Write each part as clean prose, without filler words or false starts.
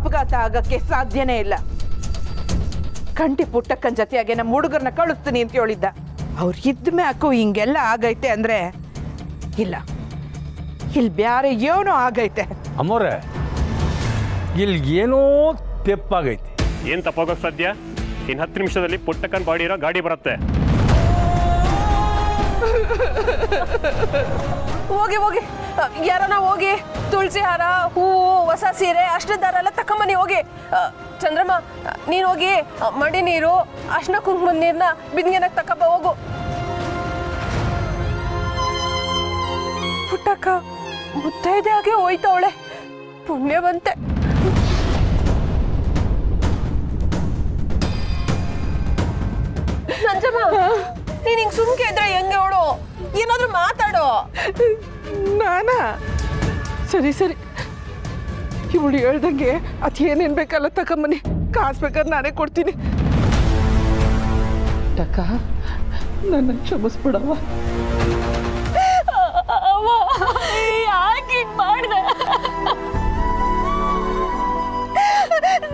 ಅಪಘಾತ ಆಗಕ್ಕೆ ಸಾಧ್ಯನೇ ಇಲ್ಲ. ಕಂಟಿ ಪುಟ್ಟಕ್ಕನ ಜೊತೆಯಾಗೆ ನಮ್ಮ ಹುಡುಗರನ್ನ ಕಳಿಸ್ತೀನಿ ಅಂತ ಹೇಳಿದ್ದ. ಅವ್ರು ಇದ್ದ ಮ್ಯಾಕು ಹಿಂಗೆಲ್ಲ ಆಗೈತೆ ಅಂದ್ರೆ ಇಲ್ಲ, ಇಲ್ಲಿ ಬ್ಯಾರೆ ಏನೋ ಆಗೈತೆ. ಅಮ್ಮೋರೆ, ಇಲ್ಲಿ ಏನೋ ತೆಪ್ಪಾಗೈತೆ. ಏನು ತಪ್ಪಾಗೋಕೆ ಸಾಧ್ಯ? ಇನ್ನು 10 ನಿಮಿಷದಲ್ಲಿ ಪುಟ್ಟಕ್ಕನ ಬಾಡಿ ಇರೋ ಗಾಡಿ ಬರುತ್ತೆ. ಹೋಗಿ ಹೋಗಿ ಯಾರನ್ನ ಹೋಗಿ ತುಳಸಿ ಹಾರ, ಹೂವು, ಹೊಸ ಸೀರೆ, ಅಷ್ಟು ದಾರ ಎಲ್ಲ ತಕೊಂಬನ್ನಿ ಹೋಗಿ. ಚಂದ್ರಮ್ಮ, ನೀನು ಹೋಗಿ ಮಡಿ ನೀರು, ಅರ್ಶಿನ ಕುಂಕುಮದ ನೀರನ್ನ ಬಿಂದಿಗೆನಾಗ ತಕೊಂಬ ಹೋಗು. ಪುಟ್ಟಕ್ಕ ಮುತ್ತೈದೆ ಆಗಿ ಹೋಯ್ತವಳೆ, ಪುಣ್ಯ ಬಂತೆ. ನಂಜಮ್ಮ, ನೀನ್ ಹಿಂಗ್ ಸುಮ್ಕೆ ಇದ್ರೆ ಹೆಂಗೆ ಅವಳು? ಏನಾದ್ರೂ ಮಾತಾಡೋ. ನಾನಾ? ಸರಿ ಸರಿ, ಇವಳು ಹೇಳ್ದಂಗೆ ಅದೇನೇನು ಬೇಕಲ್ಲ ತಕೊಂಬನ್ನಿ. ಕಾಸು ಬೇಕಾದ್ರೆ ನಾನೇ ಕೊಡ್ತೀನಿ. ಟಕ್ಕ, ನನ್ನ ಕ್ಷಮಿಸ್ಬಿಡವ. ಯಾಕೆ ಹಿಂಗ್ ಮಾಡ್ದೆ?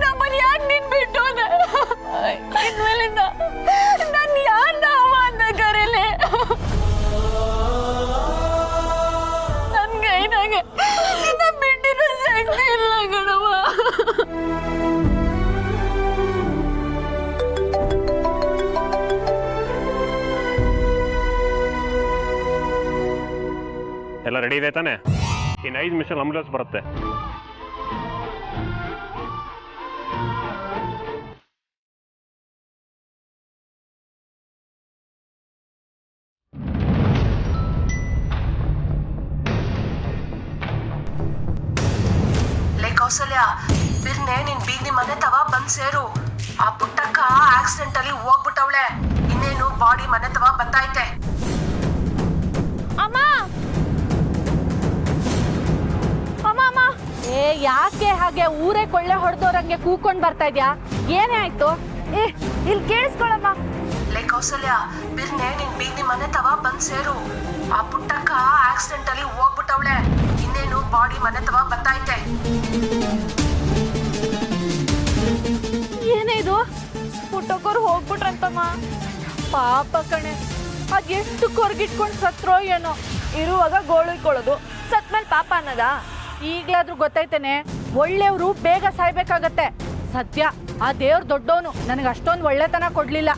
ನಮ್ಮಲ್ಲಿ ಯಾಕೆ ನಿನ್ ಬಿಟ್ಟು ಇನ್ಮೇಲಿಂದ ನಾನು ಯಾರನ್ನ ಅವ ಅಂತ ಕರೀಲಿ? ನನ್ಗೆ ಐನಾಗೆ ಬಿಟ್ಟಿರೋ ಶಕ್ತಿ ಇಲ್ಲ ಗಣವ. ಎಲ್ಲ ರೆಡಿ ಇದೆ ತಾನೆ? ಇನ್ನು 5 ನಿಮಿಷ ಆಂಬುಲೆನ್ಸ್ ಬರುತ್ತೆ. ಕೌಸಲ್ಯ, ಬಿರ್ನೆ ನಿನ್ ಬೀಗ್ನಿ ಮನೆ ತವ ಬಂದ್ ಸೇರು. ಆ ಪುಟ್ಟಕ್ಕ ಆಕ್ಸಿಡೆಂಟ್ ಅಲ್ಲಿ ಹೋಗ್ಬಿಟ್ಟವಳೆ. ಇನ್ನೇನು ಬಾಡಿ ಮನೆ ತವ ಬತ್ತೈತೆ. ಅಮ್ಮ ಅಮ್ಮ ಅಮ್ಮ, ಯಾಕೆ ಹಾಗೆ ಊರೇ ಕೊಳ್ಳೆ ಹೊಡೆದೋರಂಗೆ ಕೂಕೊಂಡ್ ಬರ್ತಾ ಇದ್ಯಾ? ಏನೇ ಆಯ್ತು? ಇಲ್ಲಿ ಕೇಳಿಸ್ಕೊಳಮ್ಮ. ಕೌಸಲ್ಯ, ಬಿರ್ನೆ ನಿನ್ ಬೀಗ್ನಿ ಮನೆ ತವ ಬಂದ್ ಸೇರು. ಆ ಪುಟ್ಟಕ್ಕ ಆಕ್ಸಿಡೆಂಟ್ ಅಲ್ಲಿ ಹೋಗ್ಬಿಟ್ಟವಳೆ. ಇನ್ನೇನು ಬಾಡಿ ಮನೆ ತವ ಬತ್ತೈತೆ. ಏನೇ ಇದು? ಪುಟ್ಟಕ್ಕೋರು ಹೋಗ್ಬಿಟ್ರಂತಮ್ಮ. ಪಾಪ ಕಣೆ, ಅದೆಷ್ಟು ಕೊರ್ಗಿಟ್ಕೊಂಡು ಸತ್ರೋ ಏನೋ. ಇರುವಾಗ ಗೋಳಿಕೊಳ್ಳೋದು, ಸತ್ಮೇಲೆ ಪಾಪ ಅನ್ನದ? ಈಗ್ಲಾದ್ರೂ ಗೊತ್ತೈತೇನೆ, ಒಳ್ಳೆಯವರು ಬೇಗ ಸಾಯ್ಬೇಕಾಗತ್ತೆ. ಸದ್ಯ ಆ ದೇವ್ರ ದೊಡ್ಡವನು ನನಗೆ ಅಷ್ಟೊಂದು ಒಳ್ಳೆತನ ಕೊಡ್ಲಿಲ್ಲ.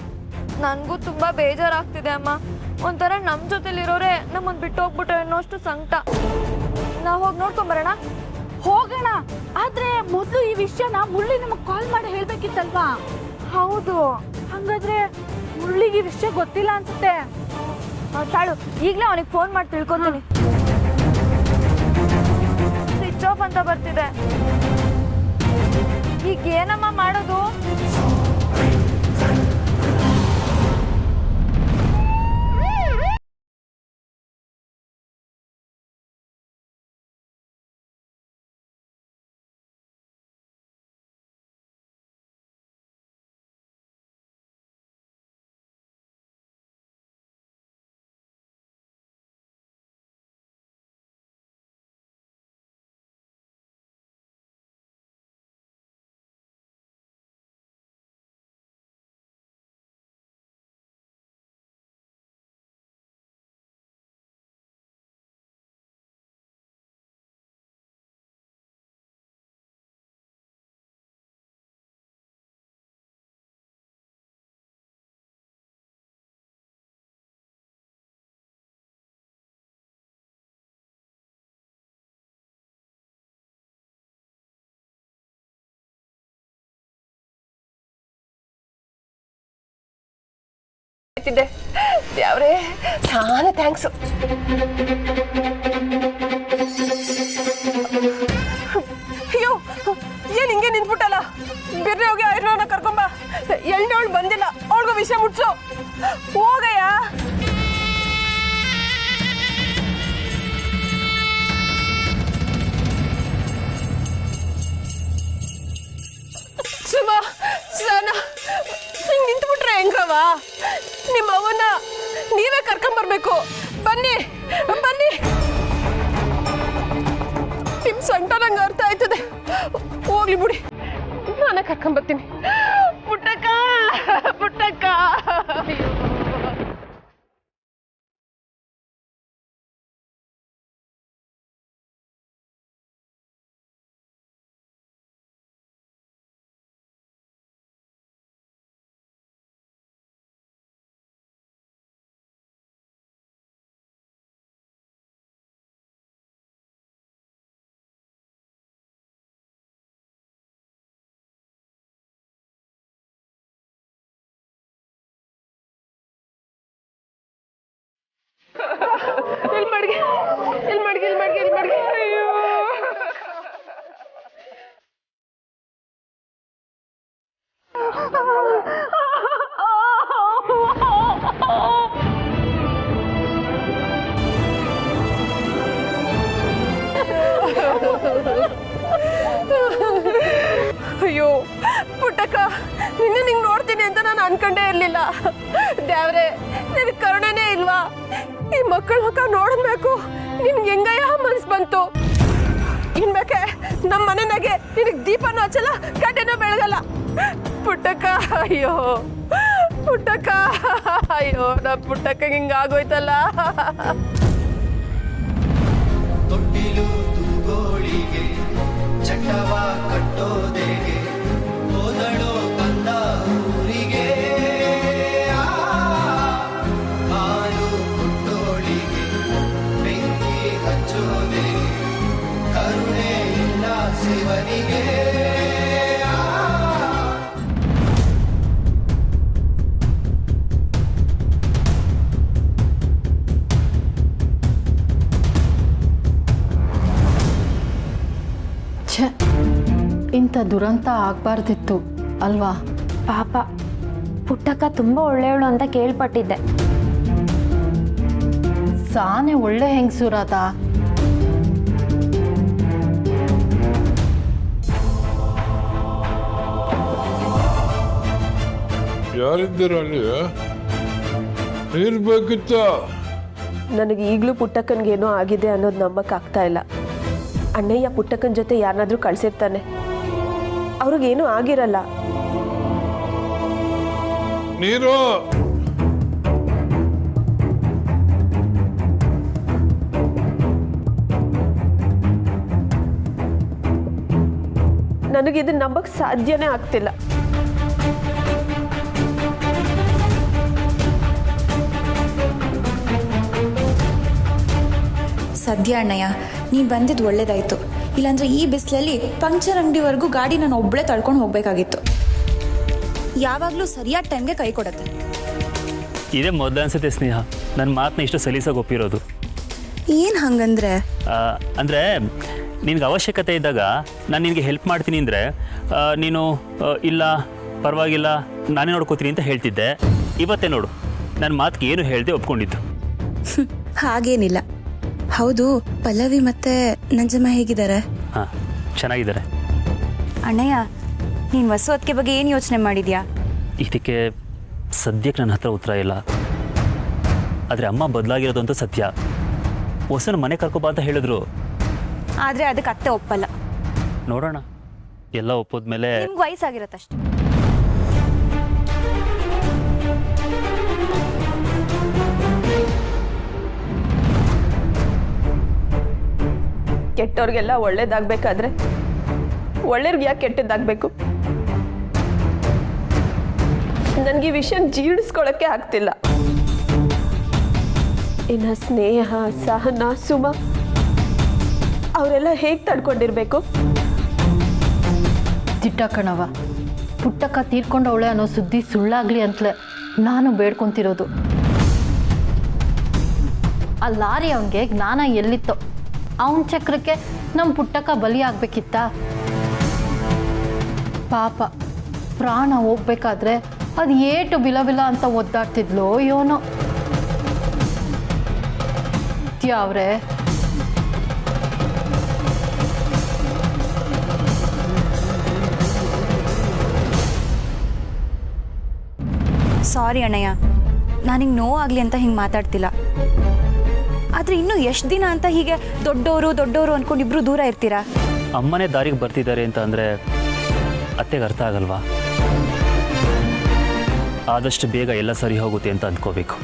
ನನ್ಗೂ ತುಂಬಾ ಬೇಜಾರಾಗ್ತಿದೆ ಅಮ್ಮ. ಒಂಥರ ನಮ್ ಜೊತೆಲಿರೋರೆ ನಮ್ಮನ್ ಬಿಟ್ಟು ಹೋಗ್ಬಿಟ್ರೆ ಅನ್ನೋಷ್ಟು ಸಂಕಟ. ನಾವ್ ಹೋಗಿ ನೋಡ್ಕೊಂಬರೋಣ. ಹೋಗೋಣ, ಆದ್ರೆ ಮೊದಲು ಈ ವಿಷಯನ ಮುಳ್ಳಿ ನಮಗ್ ಕಾಲ್ ಮಾಡಿ ಹೇಳ್ಬೇಕಿತ್ತಲ್ವಾ? ಹೌದು. ಹಂಗಾದ್ರೆ ಮುಳ್ಳಿಗೆ ಈ ವಿಷಯ ಗೊತ್ತಿಲ್ಲ ಅನ್ಸುತ್ತೆ. ತಾಳು, ಈಗ್ಲೇ ಅವನಿಗೆ ಫೋನ್ ಮಾಡಿ ತಿಳ್ಕೊಂತೀನಿ. ಸ್ವಿಚ್ ಆಫ್ ಅಂತ ಬರ್ತಿದೆ. ಈಗ ಏನಮ್ಮ ಮಾಡೋದು? ದೇವ್ರೇ, ಸಾನ ಥ್ಯಾಂಕ್ಸ್. ಅಯ್ಯೋ, ಏನ್ ಹಿಂಗೆ ನಿಂತ್ಬಿಟ್ಟಲ್ಲ? ಬಿರ್ರೆ ಹೋಗಿ ಆಯುರ್ವೇದ ಕರ್ಕೊಂಬ. ಎಳ್ನವಳು ಬಂದಿಲ್ಲ, ಅವಳಿಗೂ ವಿಷಯ ಮುಟ್ಸು. ಹೋಗಯ್ಯ. ಸುಮ, ಸನ ಹಿಂಗೆ ನಿಂತ್ಬಿಟ್ರೆ ಹೆಂಗವ? ನಿಮ್ಮ ಅವನ್ನ ನೀವೇ ಕರ್ಕೊಂಬರ್ಬೇಕು. ಬನ್ನಿ ಬನ್ನಿ. ನಿಮ್ ಸಂಕಟ ನಂಗೆ ಅರ್ಥ ಆಯ್ತದೆ. ಹೋಗ್ಲಿ ಬಿಡಿ. ಕರ್ಕೊಂಬರ್ತೀನಿ. ಪುಟ್ಟಕ್ಕ ಪುಟ್ಟಕ್ಕ ಇಲ್ಲಿ ಮಾಡ್ಗೆ ಅಯ್ಯೋ ಅಯ್ಯೋ ಪುಟ್ಟಕ್ಕ, ನಿನ್ನೆ ನಿಂಗೆ ನೋಡ್ತೀನಿ ಅಂತ ನಾನು ಅನ್ಕೊಂಡೇ ಇರ್ಲಿಲ್ಲ. ದೇವ್ರೆ, ನಿನ್ ಕರುಣೆನೇ ಇಲ್ವಾ? ಈ ಮಕ್ಕಳ ಮುಖ ನೋಡಬೇಕು ನಿನ್ಗೆ ಹೆಂಗಯ್ಯ ಮನ್ಸ್ ಬಂತು? ಇನ್ಬೇಕೆ ನಮ್ಮ ಮನೆನಾಗೆ ನಿನಗೆ ದೀಪನೂ ಹಚ್ಚಲ್ಲ, ಕಡ್ಡೆನೂ ಬೆಳಗಲ್ಲ. ಪುಟ್ಟಕ್ಕ ಅಯ್ಯೋ ಪುಟ್ಟಕ್ಕ, ಅಯ್ಯೋ ನಾ ಪುಟ್ಟಕ್ಕ ಹಿಂಗಾಗೋಯ್ತಲ್ಲ. ತೊಟ್ಟಿಲು ತೂಗೋಳಿಗೆ ಚಟವ ಕಟ್ಟೋದೆಗೆ ಹೋದಳೋ ಬಂದ ಊರಿಗೆ ಹಾಲು ಕುಟ್ಟೋಳಿಗೆ ಬೆಂಕಿ ಹಚ್ಚೋದೆಗೆ ಕರುಣೆ ಇಲ್ಲ ಶಿವನಿಗೆ. ಇಂಥ ದುರಂತ ಆಗ್ಬಾರ್ದಿತ್ತು ಅಲ್ವಾ? ಪಾಪ ಪುಟ್ಟಕ್ಕ ತುಂಬ ಒಳ್ಳೆಯವಳು ಅಂತ ಕೇಳ್ಪಟ್ಟಿದ್ದೆ. ಸಾನೆ ಒಳ್ಳೆ ಹೆಂಗಸೂರಾದ. ಯಾರಿದ್ದೀರ ಅಲ್ಲಿ? ಇರ್ಬೇಕಿತ್ತ. ನನಗೆ ಈಗಲೂ ಪುಟ್ಟಕ್ಕನ್ಗೇನೋ ಆಗಿದೆ ಅನ್ನೋದು ನಂಬಕ್ಕಾಗ್ತಾ ಇಲ್ಲ. ಅಣ್ಣಯ್ಯ ಪುಟ್ಟಕ್ಕನ ಜೊತೆ ಯಾರನ್ನಾದ್ರೂ ಕಳ್ಸಿರ್ತಾನೆ, ಅವ್ರಿಗೇನೂ ಆಗಿರಲ್ಲ. ನೀರು ನನಗಿದನ್ನ ನಂಬಕ್ ಸಾಧ್ಯನೇ ಆಗ್ತಿಲ್ಲ. ಸದ್ಯ ಅಣ್ಣಯ್ಯ, ನೀನು ಬಂದಿದ್ದು ಒಳ್ಳೇದಾಯಿತು. ಇಲ್ಲಾಂದರೆ ಈ ಬಿಸಿಲಲ್ಲಿ ಪಂಕ್ಚರ್ ಅಂಗಡಿವರೆಗೂ ಗಾಡಿ ನಾನು ಒಬ್ಬಳೇ ತಳ್ಕೊಂಡು ಹೋಗಬೇಕಾಗಿತ್ತು. ಯಾವಾಗಲೂ ಸರಿಯಾದ ಟೈಮ್ಗೆ ಕೈ ಕೊಡುತ್ತೆ. ಇದೇ ಮೊದಲು ಅನ್ಸುತ್ತೆ ಸ್ನೇಹ ನನ್ನ ಮಾತನ್ನ ಇಷ್ಟು ಸಲೀಸಾಗಿ ಒಪ್ಪಿರೋದು. ಏನು ಹಂಗಂದ್ರೆ? ಅಂದರೆ ನಿನಗೆ ಅವಶ್ಯಕತೆ ಇದ್ದಾಗ ನಾನು ನಿನಗೆ ಹೆಲ್ಪ್ ಮಾಡ್ತೀನಿ ಅಂದರೆ ನೀನು ಇಲ್ಲ ಪರವಾಗಿಲ್ಲ ನಾನೇ ನೋಡ್ಕೋತೀನಿ ಅಂತ ಹೇಳ್ತಿದ್ದೆ. ಇವತ್ತೇ ನೋಡು ನನ್ನ ಮಾತಿಗೆ ಏನು ಹೇಳ್ದೆ ಒಪ್ಕೊಂಡಿದ್ದು. ಹಾಗೇನಿಲ್ಲ. ಹೌದು, ಪಲ್ಲವಿ ಮತ್ತೆ ನಂಜಮ್ಮ ಹೇಗಿದ್ದಾರೆ? ಹಾಂ, ಚೆನ್ನಾಗಿದ್ದಾರೆ. ಅಣ್ಣಯ್ಯ, ನೀನು ಹೊಸದಕ್ಕೆ ಬಗ್ಗೆ ಏನು ಯೋಚನೆ ಮಾಡಿದ್ಯಾ? ಇದಕ್ಕೆ ಸದ್ಯಕ್ಕೆ ನನ್ನ ಹತ್ರ ಉತ್ತರ ಇಲ್ಲ. ಆದರೆ ಅಮ್ಮ ಬದಲಾಗಿರೋದು ಅಂತ ಸತ್ಯ. ಹೊಸನ ಮನೆ ಕರ್ಕೊಬಾ ಅಂತ ಹೇಳಿದ್ರು, ಆದರೆ ಅದಕ್ಕೆ ಅತ್ತೆ ಒಪ್ಪಲ್ಲ. ನೋಡೋಣ, ಎಲ್ಲ ಒಪ್ಪೋದ್ಮೇಲೆ. ನಿಮ್ಗೆ ವಯಸ್ಸಾಗಿರತ್ತಷ್ಟೆ. ಕೆಟ್ಟವ್ರಿಗೆಲ್ಲ ಒಳ್ಳೇದಾಗಬೇಕಾದ್ರೆ ಒಳ್ಳೆಯವ್ರಿಗೆ ಯಾಕೆ ಕೆಟ್ಟದ್ದಾಗಬೇಕು? ನನಗೆ ಈ ವಿಷಯ ಜೀರ್ಣಿಸ್ಕೊಳ್ಳೋಕ್ಕೆ ಆಗ್ತಿಲ್ಲ. ಇನ್ನು ಸ್ನೇಹ, ಸಹನ, ಸುಮ ಅವರೆಲ್ಲ ಹೇಗೆ ತಡ್ಕೊಂಡಿರ್ಬೇಕು? ದಿಟ್ಟ ಕಣವ, ಪುಟ್ಟಕ್ಕ ತೀರ್ಕೊಂಡವಳೆ ಅನ್ನೋ ಸುದ್ದಿ ಸುಳ್ಳಾಗ್ಲಿ ಅಂತಲೇ ನಾನು ಬೇಡ್ಕೊಂತಿರೋದು. ಆ ಲಾರಿ ಅವನಿಗೆ ಜ್ಞಾನ ಎಲ್ಲಿತ್ತೋ, ಅವನ ಚಕ್ರಕ್ಕೆ ನಮ್ಮ ಪುಟ್ಟಕ್ಕ ಬಲಿ ಆಗ್ಬೇಕಿತ್ತ? ಪಾಪ, ಪ್ರಾಣ ಹೋಗ್ಬೇಕಾದ್ರೆ ಅದು ಏಟು ಬಿಲ ಬಿಲ ಅಂತ ಒದ್ದಾಡ್ತಿದ್ಲೋ ಯೋನೋ. ಅವ್ರೆ ಸಾರಿ ಅಣ್ಣಯ್ಯ, ನಾನಿಂಗೆ ನೋವಾಗಲಿ ಅಂತ ಹಿಂಗೆ ಮಾತಾಡ್ತಿಲ್ಲ. ಆದರೆ ಇನ್ನೂ ಎಷ್ಟು ದಿನ ಅಂತ ಹೀಗೆ ದೊಡ್ಡವರು ದೊಡ್ಡವರು ಅಂದ್ಕೊಂಡು ಇಬ್ಬರು ದೂರ ಇರ್ತೀರಾ? ಅಮ್ಮನೇ ದಾರಿಗೆ ಬರ್ತಿದ್ದಾರೆ ಅಂತ ಅಂದರೆ ಅತ್ತೆಗೆ ಅರ್ಥ ಆಗಲ್ವಾ? ಆದಷ್ಟು ಬೇಗ ಎಲ್ಲ ಸರಿ ಹೋಗುತ್ತೆ ಅಂತ ಅಂದ್ಕೋಬೇಕು.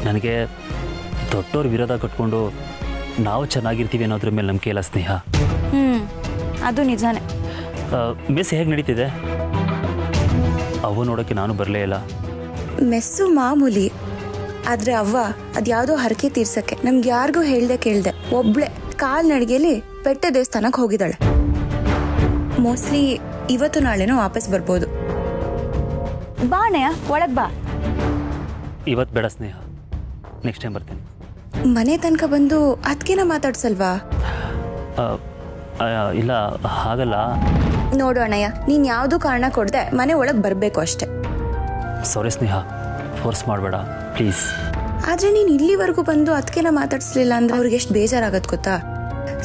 ನನಗೆ ದೊಡ್ಡವ್ರ ವಿರೋಧ ಕಟ್ಕೊಂಡು ನಾವು ಚೆನ್ನಾಗಿರ್ತೀವಿ ಅನ್ನೋದ್ರ ಮೇಲೆ ನಂಬಿಕೆ ಇಲ್ಲ ಸ್ನೇಹ. ಅದು ನಿಜಾನೇ. ಮೆಸ್ ಹೇಗೆ ನಡೀತಿದೆ? ಅವ್ವ ನೋಡೋಕ್ಕೆ ನಾನು ಬರಲೇ ಇಲ್ಲ. ಮೆಸ್ಸು ಮಾಮೂಲಿ, ಆದರೆ ಅವ್ವ ಅದ್ಯಾವುದೋ ಹರಕೆ ತೀರ್ಸಕ್ಕೆ ನಮ್ಗೆ ಯಾರಿಗೂ ಹೇಳ್ದೆ ಕೇಳ್ದೆ ಒಬ್ಳೆ ಕಾಲ್ನಡಿಗೆಯಲ್ಲಿ ಪೆಟ್ಟೆ ದೇವಸ್ಥಾನಕ್ಕೆ ಹೋಗಿದ್ದಾಳೆ. ಮೋಸ್ಟ್ಲಿ ಇವತ್ತು ನಾಳೆನೋ ವಾಪಸ್ ಬರ್ಬೋದು. ಬಾ ಅಣ್ಣಯ್ಯ, ಒಳಗೆ ಬಾ. ಇವತ್ತು ಬೇಡ ಸ್ನೇಹ, ನೆಕ್ಸ್ಟ್ ಟೈಮ್ ಬರ್ತೇನೆ. ಮನೆ ತನಕ ಬಂದು ಅದಕ್ಕೇನ ಮಾತಾಡ್ಸಲ್ವಾ? ಇಲ್ಲ ಹಾಗಲ್ಲ. ನೋಡು ಅಣ್ಣಯ್ಯ, ನೀನು ಯಾವುದೂ ಕಾರಣ ಕೊಡದೆ ಮನೆ ಒಳಗೆ ಬರಬೇಕು ಅಷ್ಟೆ. ಸಾರಿ ಸ್ನೇಹ, ಫೋರ್ಸ್ ಮಾಡಬೇಡ ಪ್ಲೀಸ್. ಆದರೆ ನೀನು ಇಲ್ಲಿವರೆಗೂ ಬಂದು ಅದಕ್ಕೇನ ಮಾತಾಡ್ಸ್ಲಿಲ್ಲ ಅಂದ್ರೆ ಅವ್ರಿಗೆ ಎಷ್ಟು ಬೇಜಾರಾಗತ್ತೆ ಗೊತ್ತಾ?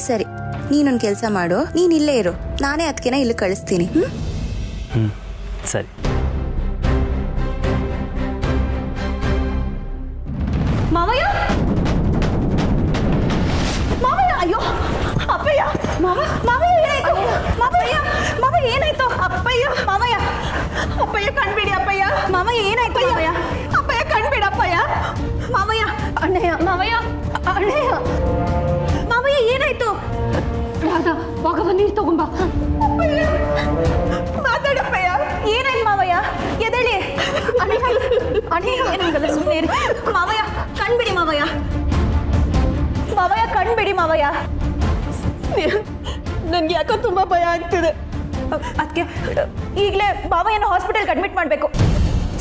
ಸರಿ, ನೀನೊಂದು ಕೆಲಸ ಮಾಡು, ನೀನು ಇಲ್ಲೇ ಇರು, ನಾನೇ ಅದಕ್ಕೇನ ಇಲ್ಲಿ ಕಳಿಸ್ತೀನಿ. ಸರಿ. ಮಾವಯ್ಯ, ಮಾವಯ್ಯ, ಅಯ್ಯೋ ಅಪ್ಪಯ್ಯ, ಮಾವಯ್ಯ ಏನಾಯ್ತು? ಮಾವಯ್ಯ, ಮಾವಯ್ಯ ಏನಾಯ್ತು? ಅಪ್ಪಯ್ಯ, ಮಾವಯ್ಯ, ಅಪ್ಪಯ್ಯ ಕಣ್ಬಿಡಿ ಅಪ್ಪಯ್ಯ. ಮಾವಯ್ಯ ಏನಾಯ್ತು? ಮಾವಯ್ಯ, ಅಪ್ಪಯ್ಯ ಕಣ್ಬಿಡಿ ಅಪ್ಪಯ್ಯ. ಮಾವಯ್ಯ, ಅಣ್ಣಯ್ಯ, ಮಾವಯ್ಯ, ಅಣ್ಣಯ್ಯ, ಮಾವಯ್ಯ ಏನಾಯ್ತು? ರಾಧಾ, ಹೋಗವ ನೀರು ತಗೊಂಬ. ಮಾತಾಡಪ್ಪಯ್ಯ, ಏನಾಯ್ತು ಮಾವಯ್ಯ? ಎದಳಿ. ಅಣ್ಣಯ್ಯ ಏನಾಗಲ್ಲ, ಸುಮ್ಮನೆ ಇರಿ. ಮಾವಯ್ಯ ಕಣ್ಬಿಡಿ ಮಾವಯ್ಯ, ಮಾವಯ್ಯ ಕಣ್ಬಿಡಿ ಮಾವಯ್ಯ. ನನ್ಗೆ ಯಾಕೋ ತುಂಬಾ ಭಯ ಆಗ್ತಿದೆ. ಅದಕ್ಕೆ ಈಗಲೇ ಮಾವಯ್ಯನ ಹಾಸ್ಪಿಟಲ್ಗೆ ಅಡ್ಮಿಟ್ ಮಾಡಬೇಕು.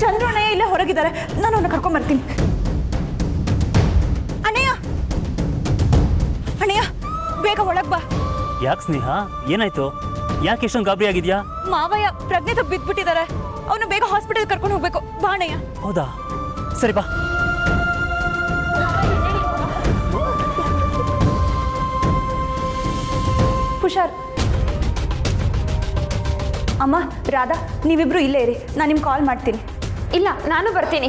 ಚಂದ್ರಣ್ಣಯ್ಯ ಇಲ್ಲೇ ಹೊರಗಿದ್ದಾರೆ, ನಾನು ಅವನ್ನ ಕರ್ಕೊಂಡ್ ಬರ್ತೀನಿ. ಅಣ್ಣಯ್ಯ, ಅಣ್ಣಯ್ಯ ಬೇಗ ಒಳಗ್ ಬಾ. ಯಾಕೆ ಸ್ನೇಹ, ಏನಾಯ್ತು? ಯಾಕೆ ಇಷ್ಟೊಂದು ಗಾಬರಿ ಆಗಿದ್ಯಾ? ಮಾವಯ್ಯ ಪ್ರಜ್ಞೆ ತಪ್ಪು ಬಿದ್ಬಿಟ್ಟಿದ್ದಾರೆ, ಅವನು ಬೇಗ ಹಾಸ್ಪಿಟಲ್ ಕರ್ಕೊಂಡು ಹೋಗ್ಬೇಕು. ಬಾ ಅಣ್ಣಯ್ಯ. ಹೌದಾ, ಸರಿ ಬಾ. ಹುಷಾರ್. ಅಮ್ಮ, ರಾಧಾ, ನೀವಿಬ್ರು ಇಲ್ಲೇ ಇರಿ, ನಾನು ನಿಮ್ಗೆ ಕಾಲ್ ಮಾಡ್ತೀನಿ. ಇಲ್ಲ, ನಾನು ಬರ್ತೀನಿ.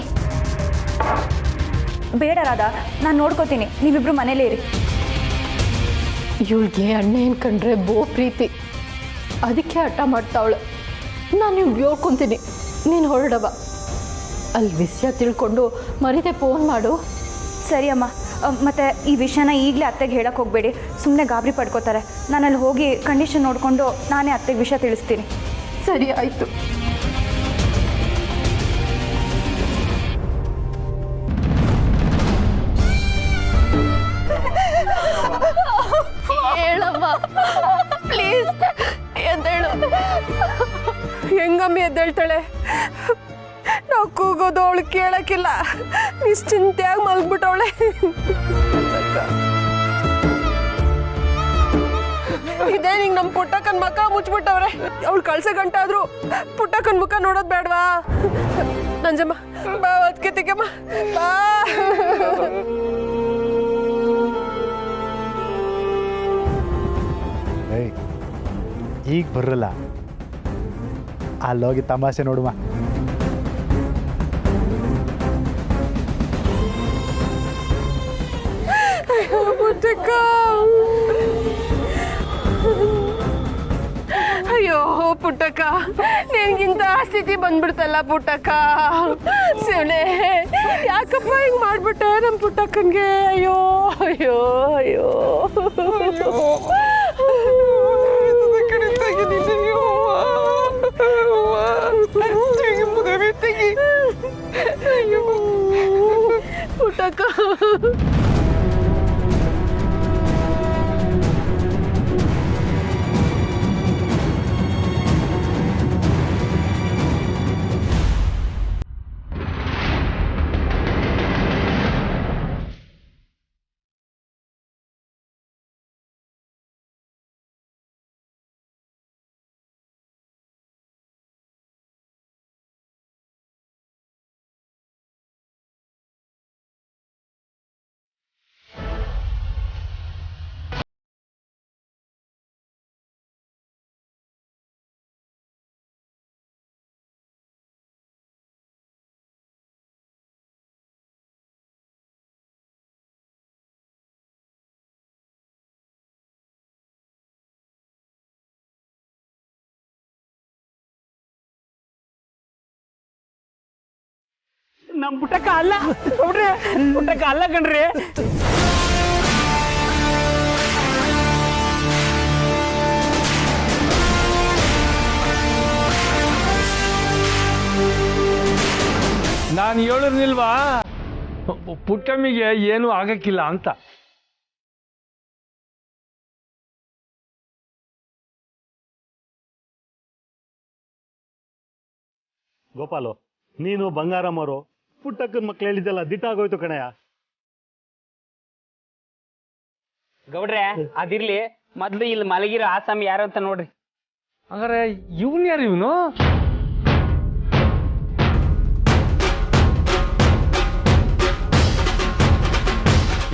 ಬೇಡ ರಾಧಾ, ನಾನು ನೋಡ್ಕೋತೀನಿ, ನೀವಿಬ್ರು ಮನೇಲೇ ಇರಿ. ಇವಳಿಗೆ ಅಣ್ಣೇನು ಕಂಡ್ರೆ ಬೋ ಪ್ರೀತಿ, ಅದಕ್ಕೆ ಹಠ ಮಾಡ್ತಾವಳು. ನಾನು ಇವ್ಳು ಹೇಳ್ಕೊತೀನಿ, ನೀನು ಹೊರಡವ. ಅಲ್ಲಿ ವಿಷಯ ತಿಳ್ಕೊಂಡು ಮರೀದೆ ಫೋನ್ ಮಾಡು. ಸರಿ ಅಮ್ಮ. ಮತ್ತು ಈ ವಿಷಯನ ಈಗಲೇ ಅತ್ತೆಗೆ ಹೇಳಕ್ಕೆ ಹೋಗಬೇಡಿ, ಸುಮ್ಮನೆ ಗಾಬರಿ ಪಡ್ಕೋತಾರೆ. ನಾನು ಅಲ್ಲಿ ಹೋಗಿ ಕಂಡೀಷನ್ ನೋಡಿಕೊಂಡು ನಾನೇ ಅತ್ತೆಗೆ ವಿಷಯ ತಿಳಿಸ್ತೀನಿ. ಸರಿ ಆಯಿತು. ಹೇಳಮ್ಮ ಪ್ಲೀಸ್, ಎದ್ದೇಳು. ಹೆಂಗಮ್ಮಿ ಎದ್ದೇಳ್ತಾಳೆ? ನಾವು ಕೂಗೋದು ಅವಳು ಕೇಳಕ್ಕಿಲ್ಲ, ನಿಶ್ಚಿಂತೆಯಾಗಿ ಮಲ್ಗ್ಬಿಟ್ಟವಳೆ. ಇದೇ ನಿಂಗೆ ನಮ್ಮ ಪುಟ್ಟಕ್ಕನ ಮಕ್ಕ ಮುಚ್ಬಿಟ್ಟವ್ರೆ. ಅವಳು ಕಳ್ಸೋ ಗಂಟಾದ್ರೂ ಪುಟ್ಟಕ್ಕನ ಮುಖ ನೋಡೋದು ಬೇಡವಾ? ನಂಜಮ್ಮ ಬಾ, ಅದಕ್ಕೆ ತೆಗೆಮ್ಮ ಬಾ. ಈಗ ಬರಲ್ಲ, ಅಲ್ಲೋಗಿ ತಮಾಷೆ ನೋಡುವ. ಪುಟ್ಟಕ್ಕ, ಅಯ್ಯೋ ಪುಟ್ಟಕ್ಕ, ನಿನ್ಗಿಂತ ಸ್ಥಿತಿ ಬಂದ್ಬಿಡ್ತಲ್ಲ ಪುಟ್ಟಕ್ಕ. ಶಿವನೇ, ಯಾಕಪ್ಪ ಹಿಂಗ್ ಮಾಡ್ಬಿಟ್ಟೆ ನಮ್ಮ ಪುಟ್ಟಕ್ಕನ್ಗೆ? ಅಯ್ಯೋ ಅಯ್ಯೋ ಅಯ್ಯೋ ಪುಟ್ಟಕ್ಕ. ನಮ್ಮ ಪುಟ್ಟಕ್ಕ ಅಲ್ಲ ನೋಡ್ರಿ, ಪುಟ್ಟಕ್ಕ ಅಲ್ಲ ಕಣ್ರಿ. ನಾನು ಹೇಳಿರ್ನಿಲ್ವಾ ಪುಟ್ಟಮ್ಮಿಗೆ ಏನೂ ಆಗಕ್ಕಿಲ್ಲ ಅಂತ. ಗೋಪಾಲು, ನೀನು ಬಂಗಾರಮ್ಮವರು ಪುಟ್ಟಕ್ಕನ ಮಕ್ಳು ಹೇಳಿದ್ದೆಲ್ಲ ದಿಟ್ಟಾಗೋಯ್ತು ಕಣಯ್ಯ. ಗೌಡ್ರೆ ಅದಿರ್ಲಿ, ಮೊದ್ಲು ಇಲ್ಲಿ ಮಲಗಿರೋ ಆಸಾಮಿ ಯಾರು ಅಂತ ನೋಡ್ರಿ. ಹಂಗಾರೆ ಇವನ್ ಯಾರು ಇವನು?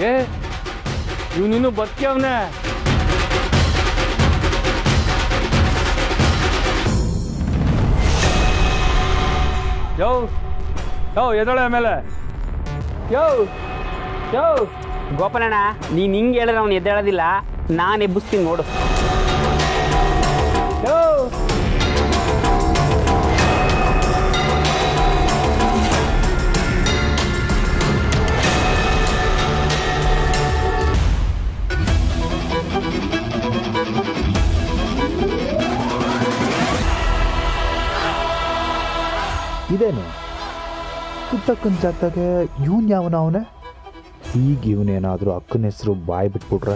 ಏ ಇವನಿನ್ನು ಬದುಕ್ಯವನೆ. ಯೋ ಯೋ ಎದೊಳೆ ಆಮೇಲೆ ಯೋ ಯೋ ಗೋಪಾಲಣ್ಣ, ನೀನ್ ಹಿಂಗೆ ಹೇಳಿದ್ರೆ ಅವ್ನು ಎದ್ದೇಳೋದಿಲ್ಲ, ನಾನು ಎಬ್ಬಿಸ್ತೀನಿ ನೋಡು. ಯೋ ಇದೇನು ಪುಟ್ಟಕ್ಕನ ಜಾತಾಗೆ ಇವನ್ ಯಾವನ ಅವನೇ? ಈಗ ಇವನೇನಾದರೂ ಅಕ್ಕನ ಹೆಸರು ಬಾಯಿ ಬಿಟ್ಬಿಟ್ರೆ?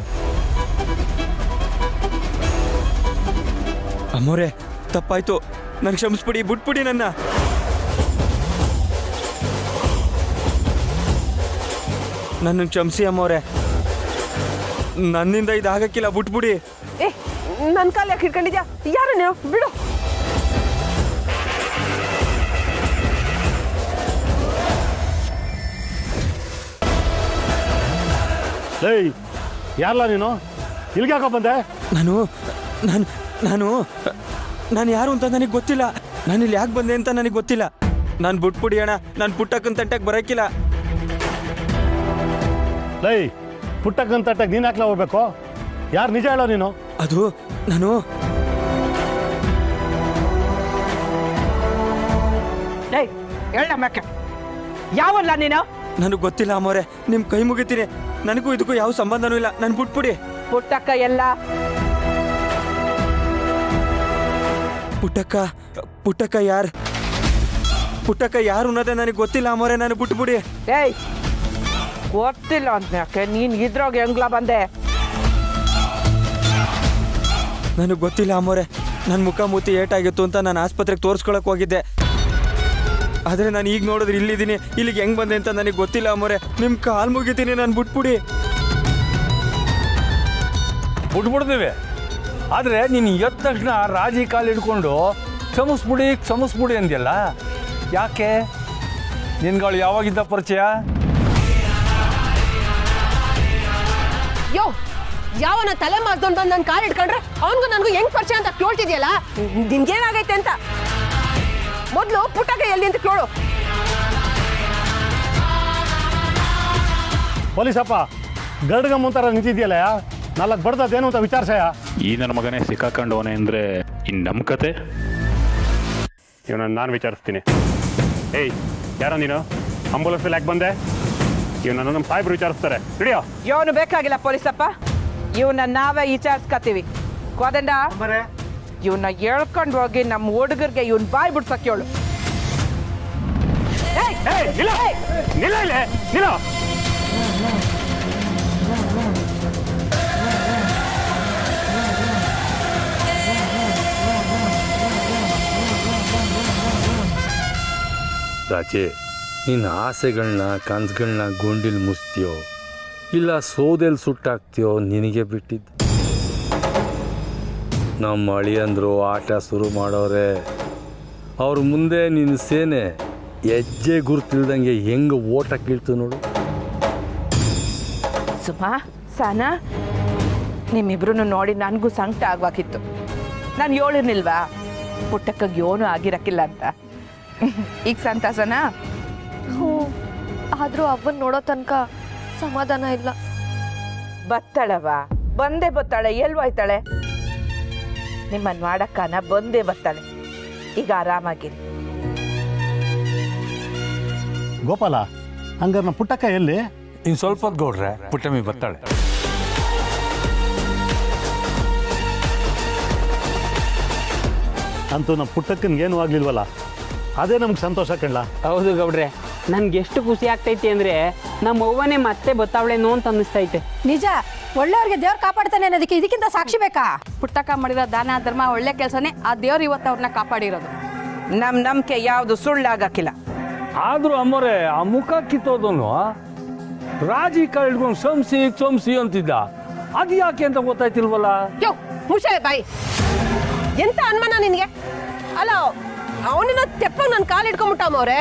ಅಮ್ಮೋರೆ ತಪ್ಪಾಯ್ತು, ನನ್ಗೆ ಕ್ಷಮಿಸ್ಬಿಡಿ, ಬಿಟ್ಬಿಡಿ ನನ್ನ. ನನ್ನ ಕ್ಷಮಿಸಿ ಅಮ್ಮೋರೆ, ನನ್ನಿಂದ ಇದಾಗಕ್ಕಿಲ್ಲ, ಬಿಟ್ಬಿಡಿ. ಏ ನನ್ನ ಕಾಲು ಯಾಕೆ ಹಿಡ್ಕೊಂಡಿದ್ಯಾ? ಯಾರು ನೀವು? ಬಿಡು. ಏಯ್ ಯಾರಲ್ಲ ನೀನು? ಇಲ್ಲಿಗೆ ಯಾಕೋ ಬಂದೆ? ನಾನು ನಾನು ನಾನು ನಾನು ಯಾರು ಅಂತ ನನಗೆ ಗೊತ್ತಿಲ್ಲ. ನಾನು ಇಲ್ಲಿ ಯಾಕೆ ಬಂದೆ ಅಂತ ನನಗೆ ಗೊತ್ತಿಲ್ಲ. ನಾನು ಬಿಟ್ಬಿಡಿ ಅಣ್ಣ, ನಾನು ಪುಟ್ಟಕ್ಕನ ತಂಟಕ್ಕೆ ಬರೋಕ್ಕಿಲ್ಲ. ಲೈ, ಪುಟ್ಟಕ್ಕನ ತಂಟಕ್ಕೆ ನೀನು ಯಾಕೆ ಹೋಗ್ಬೇಕು? ಯಾರು ನಿಜ ಹೇಳೋ ನೀನು? ಅದು ನಾನು ಹೇಳಮ್ಮಕ್ಕ, ಯಾವಲ್ಲ ನೀನು? ನನಗೆ ಗೊತ್ತಿಲ್ಲ ಅಮ್ಮೋರೆ, ನಿಮ್ಮ ಕೈ ಮುಗಿತೀನಿ. ನನಗೂ ಇದಕ್ಕೂ ಯಾವ ಸಂಬಂಧನೂ ಇಲ್ಲ, ನಾನು ಬಿಟ್ಬಿಡಿ. ಪುಟ್ಟಕ್ಕ ಎಲ್ಲ ಪುಟ್ಟಕ್ಕ ಪುಟ್ಟಕ್ಕ ಯಾರು ಪುಟ್ಟಕ್ಕ ಯಾರು ಅನ್ನೋದೇ ನನಗೆ ಗೊತ್ತಿಲ್ಲ ಅಮ್ಮೋರೆ, ನಾನು ಬಿಟ್ಬಿಡಿ. ಏಯ್ ಗೊತ್ತಿಲ್ಲ ಅಂತ ಯಾಕೆ ನೀನು ಇದ್ರೋಗ ಹೆಂಗ್ಲ ಬಂದೆ? ನನಗೆ ಗೊತ್ತಿಲ್ಲ ಅಮ್ಮೋರೆ, ನನ್ನ ಮುಖ ಮೂತಿ ಏಟಾಗಿತ್ತು ಅಂತ ನಾನು ಆಸ್ಪತ್ರೆಗೆ ತೋರಿಸ್ಕೊಳಕ್ಕೆ ಹೋಗಿದ್ದೆ. ಆದರೆ ನಾನು ಈಗ ನೋಡಿದ್ರೆ ಇಲ್ಲಿದ್ದೀನಿ, ಇಲ್ಲಿಗೆ ಹೆಂಗೆ ಬಂದೆ ಅಂತ ನನಗೆ ಗೊತ್ತಿಲ್ಲ ಅಮ್ಮೋರೆ. ನಿಮ್ಮ ಕಾಲು ಮುಗಿತೀನಿ, ನಾನು ಬಿಟ್ಬಿಡಿ. ಬಿಟ್ಬಿಡ್ತೀವಿ, ಆದರೆ ನೀನು ಎದ್ದ ತಕ್ಷಣ ರಾಜಿ ಕಾಲು ಹಿಡ್ಕೊಂಡು ಕ್ಷಮಿಸ್ಬಿಡಿ ಅಂದ್ಯಲ್ಲ, ಯಾಕೆ? ನಿನ್ಗಳು ಯಾವಾಗಿದ್ದ ಪರಿಚಯ? ಯೋ, ಯಾವನ ತಲೆ ಮಾರ್ದೊಂಡು ಬಂದು ನನ್ನ ಕಾಲು ಹಿಡ್ಕೊಂಡ್ರೆ ಅವನಿಗೂ ನನಗೂ ಹೆಂಗ್ ಪರಿಚಯ ಅಂತ ಕೇಳ್ತಿದ್ಯಲ್ಲ? ನಿನ್ಗೇನಾಗೈತೆ ಅಂತ ಮೊದಲು ಪುಟ್ಟಕ್ಕ ಎಲ್ಲಿ ಅಂತ ಕೇಳು. ಪೊಲೀಸಪ್ಪ ಗರ್ಡ್ಗ ಮುಂತಾರ ನಿಂತಿದ್ಯಲ್ಲ, ನಾಲ್ಕು ಬಡ್ದದೇನು ಅಂತ ವಿಚಾರಿಸಯ್ಯ. ಈ ನನ್ನ ಮಗನೇ ಸಿಕ್ಕಾಕೊಂಡವನೆ ಅಂದರೆ ಇನ್ನು ನಮ್ಮ ಕತೆ ಇವನನ್ನು ನಾನು ವಿಚಾರಿಸ್ತೀನಿ. ಏಯ್ ಯಾರೋ ನೀನು? ಆಂಬುಲೆನ್ಸಲ್ಲಿ ಯಾಕೆ ಬಂದೆ? ಇವನನ್ನು ನಮ್ಮ ಸಾಹೇಬ್ರು ವಿಚಾರಿಸ್ತಾರೆ. ಹಿಡಿಯೋ. ಇವನು ಬೇಕಾಗಿಲ್ಲ ಪೊಲೀಸಪ್ಪ, ಇವನ್ನ ನಾವೇ ವಿಚಾರಿಸ್ಕತ್ತೀವಿ. ಕೋದಂಡ, ಇವನ್ನ ಹೇಳ್ಕೊಂಡು ಹೋಗಿ ನಮ್ಮ ಹುಡುಗರಿಗೆ ಇವನ್ ಬಾಯ್ ಬಿಡ್ಸಕ್ ಹೇಳು. ರಾಜೆ, ನಿನ್ನ ಆಸೆಗಳನ್ನ ಕನ್ಸುಗಳನ್ನ ಗುಂಡಿಲ್ ಮುಸ್ತೀಯೋ ಇಲ್ಲ ಸೋದೆಲ್ ಸುಟ್ಟಾಕ್ತೀಯೋ ನಿನಗೆ ಬಿಟ್ಟಿದ್ದು. ನಮ್ಮ ಅಳಿಯಂದ್ರು ಆಟ ಶುರು ಮಾಡೋರೆ. ಅವ್ರ ಮುಂದೆ ನಿನ್ನ ಸೇನೆ ಹೆಜ್ಜೆ ಗುರುತಿಲ್ದಂಗೆ ಹೆಂಗೆ ಓಟ ಕೀಳ್ತು ನೋಡು. ಸುಮಾ, ಸಾನಾ, ನಿಮ್ಮಿಬ್ರು ನೋಡಿ ನನಗೂ ಸಂಕಟ ಆಗ್ಬೇಕಿತ್ತು. ನಾನು ಹೇಳಿರ್ನಿಲ್ವಾ ಪುಟ್ಟಕ್ಕಗೆ ಏನೂ ಆಗಿರಕ್ಕಿಲ್ಲ ಅಂತ. ಈಗ ಸಂತಾಸನಾ? ಹ್ಞೂ, ಆದರೂ ಅವ್ವನ್ನ ನೋಡೋ ತನಕ ಸಮಾಧಾನ ಇಲ್ಲ. ಬತ್ತಾಳವ, ಬಂದೇ ಬತ್ತಾಳೆ. ಎಲ್ವಾಯ್ತಾಳೆ? ನಿಮ್ಮನ್ನು ಮಾಡಕ್ಕನ ಬಂದೇ ಬರ್ತಾಳೆ. ಈಗ ಆರಾಮಾಗಿರಿ. ಗೋಪಾಲ ಹಂಗಾರೆ ನಮ್ಮ ಪುಟ್ಟಕ್ಕ ಎಲ್ಲಿ? ಇನ್ನು ಸ್ವಲ್ಪ ಹೊತ್ತು ಗೌಡ್ರೆ ಪುಟ್ಟಮ್ಮಿ ಬರ್ತಾಳೆ. ಅಂತೂ ನಮ್ಮ ಪುಟ್ಟಕ್ಕನಿಗೇನು ಆಗ್ಲಿಲ್ವಲ್ಲ, ಅದೇ ನಮ್ಗೆ ಸಂತೋಷ ಕಣ್ಲ. ಹೌದು ಗೌಡ್ರೆ, ನನ್ಗೆ ಎಷ್ಟು ಖುಷಿ ಆಗ್ತೈತಿ ಅಂದ್ರೆ ನಮ್ಮ ಅವ್ವನೇ ಮತ್ತೆ ಬತ್ತಾವಳೇನೋ ಅಂತ ಅನ್ನಿಸ್ತೈತೆ. ನಿಜ, ಒಳ್ಳೆಯವ್ರಿಗೆ ದೇವ್ರು ಕಾಪಾಡ್ತಾನೆ ಅನ್ನೋದಕ್ಕೆ ಇದಕ್ಕಿಂತ ಸಾಕ್ಷಿ ಬೇಕಾ? ಪುಟ್ಟಕ್ಕ ಮಾಡಿರೋ ದಾನ ಧರ್ಮ ಒಳ್ಳೆ ಕೆಲಸನೇ, ಆ ದೇವ್ರು ಇವತ್ತು ಅವ್ರನ್ನ ಕಾಪಾಡಿರೋದು. ನಮ್ಮ ನಂಬಿಕೆ ಯಾವುದು ಸುಳ್ಳಾಗಕ್ಕಿಲ್ಲ. ಆದ್ರೂ ಅಮ್ಮೋರೆ ಆ ಮುಖ ಕಿತ್ತೋದನು ರಾಜಿ ಕಳ್ಕೊಂಡು ಸೋಮ್ಸಿ ಅಂತಿದ್ದ, ಅದು ಯಾಕೆ ಅಂತ ಗೊತ್ತಾಯ್ತಿಲ್ವಲ್ಲ. ಮುಷೆ ಬಾಯಿ, ಎಂತ ಅನುಮಾನ ನಿನಗೆ? ಅಲ್ಲ, ಅವನಿನ ತೆಪ್ಪಾಗ ನನ್ನ ಕಾಲು ಇಟ್ಕೊಂಬಿಟ್ಟಮ್ಮವ್ರೆ.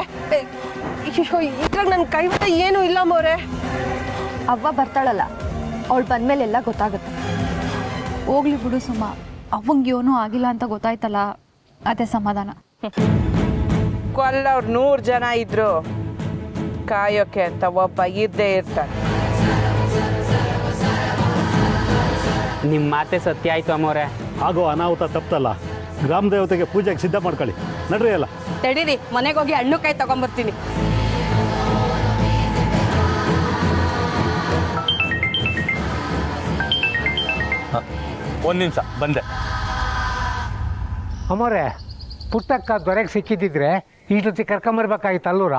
ಇದ್ರಾಗ ನನ್ನ ಕೈ ಏನು ಇಲ್ಲಮ್ಮವ್ರೆ. ಅವ್ವ ಬರ್ತಾಳಲ್ಲ, ಅವಳು ಬಂದ್ಮೇಲೆ ಎಲ್ಲ ಗೊತ್ತಾಗುತ್ತೆ. ಹೋಗ್ಲಿ ಬಿಡು ಸುಮ್ಮ, ಅವಂಗೆ ಏನೂ ಆಗಿಲ್ಲ ಅಂತ ಗೊತ್ತಾಯ್ತಲ್ಲ, ಅದೇ ಸಮಾಧಾನ. ಕೊಲ್ಲವ್ರು 100 ಜನ ಇದ್ರು ಕಾಯೋಕೆ ಅಂತ ಒಬ್ಬ ಇದ್ದೇ ಇರ್ತಾನೆ. ನಿಮ್ಮ ಮಾತೆ ಸತ್ಯ ಆಯ್ತು ಅಮ್ಮವ್ರೆ. ಆಗೋ ಅನಾಹುತ ತಪ್ಪಲ್ಲ. ಗ್ರಾಮ ದೇವತೆಗೆ ಪೂಜೆಗೆ ಸಿದ್ಧ ಮಾಡ್ಕೊಳ್ಳಿ, ನಡ್ರಿ ಎಲ್ಲ. ತಡೀರಿ, ಮನೆಗೆ ಹೋಗಿ ಹಣ್ಣು ಕಾಯಿ ತಗೊಂಬರ್ತೀನಿ. ಒಂದು ನಿಮಿಷ ಬಂದೆ. ಅಮ್ಮೋರೆ, ಪುಟ್ಟಕ್ಕ ದೊರೆಗೆ ಸಿಕ್ಕಿದ್ದಿದ್ರೆ ಈ ಜೊತೆ ಕರ್ಕೊಂಬರ್ಬೇಕಾಗಿತ್ತು ಅಲ್ಲೂರ.